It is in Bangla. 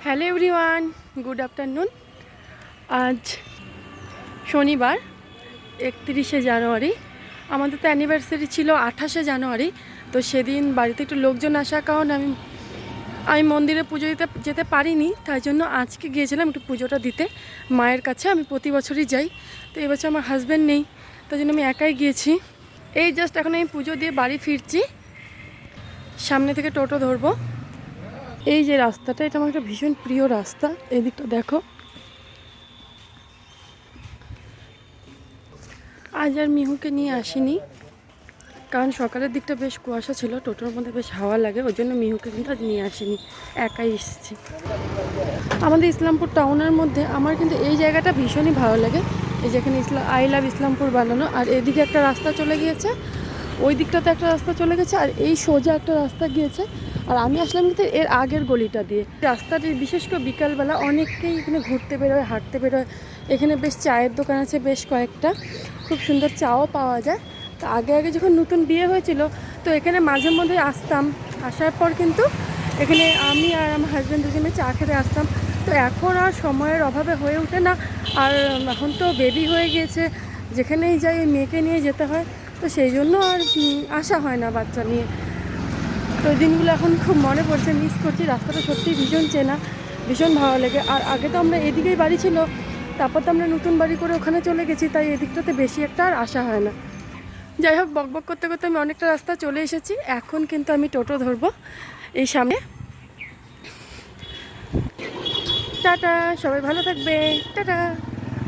Hello everyone, good afternoon. আজ শনিবার 31শে জানুয়ারি। আমাদের তো অ্যানিভার্সারি ছিল 28শে জানুয়ারি। তো সেদিন বাড়িতে একটু লোকজন আসার কারণে আমি মন্দিরে পুজো দিতে যেতে পারিনি, তাই জন্য আজকে গিয়েছিলাম একটু পুজোটা দিতে মায়ের কাছে। আমি প্রতি বছরই যাই, তো এবছর আমার হাজব্যান্ড নেই, তাই জন্য আমি একাই গিয়েছি। এই জাস্ট এখন আমি পুজো দিয়ে বাড়ি ফিরছি, সামনে থেকে টোটো ধরবো। এই যে রাস্তাটা, এটা আমার একটা ভীষণ প্রিয় রাস্তা। এদিকটা দেখো। আজ আর মিহুকে নিয়ে আসিনি, কারণ সকালের দিকটা বেশ কুয়াশা ছিল, টোটোর মধ্যে বেশ হাওয়া লাগে, ওই জন্য মিহুকে কিন্তু আজ নিয়ে আসিনি, একাই এসেছি। আমাদের ইসলামপুর টাউনের মধ্যে আমার কিন্তু এই জায়গাটা ভীষণই ভালো লাগে। এই যেখানে আই লাভ ইসলামপুর বানানো, আর এদিকে একটা রাস্তা চলে গিয়েছে, ওই দিকটাতে একটা রাস্তা চলে গেছে, আর এই সোজা একটা রাস্তা গিয়েছে। আর আমি আসলাম কিন্তু এর আগের গলিটা দিয়ে। রাস্তাটি বিশেষ করে বিকালবেলা অনেকেই এখানে ঘুরতে বেরোয়, হাঁটতে বেরোয়। এখানে বেশ চায়ের দোকান আছে বেশ কয়েকটা, খুব সুন্দর চাও পাওয়া যায়। তো আগে যখন নতুন বিয়ে হয়েছিল, তো এখানে মাঝে মধ্যে আসতাম। আসার পর কিন্তু এখানে আমি আর আমার হাজব্যান্ড দুজনে চা খেতে আসতাম। তো এখন আর সময়ের অভাবে হয়ে ওঠে না, আর এখন তো বেবি হয়ে গিয়েছে, যেখানেই যাই মেয়েকে নিয়ে যেতে হয়, তো সেই জন্য আর আসা হয় না বাচ্চা নিয়ে। তো ওই দিনগুলো এখন খুব মনে পড়ছে, মিস করছি। রাস্তাটা সত্যিই ভীষণ চেনা, ভীষণ ভালো লাগে। আর আগে তো আমরা এদিকেই বাড়ি ছিল, তারপর তো আমরা নতুন বাড়ি করে ওখানে চলে গেছি, তাই এদিকটাতে বেশি একটা আর আসা হয় না। যাই হোক, বকবক করতে করতে আমি অনেকটা রাস্তা চলে এসেছি। এখন কিন্তু আমি টোটো ধরবো এই সামনে। টাটা, সবাই ভালো থাকবে, টাটা।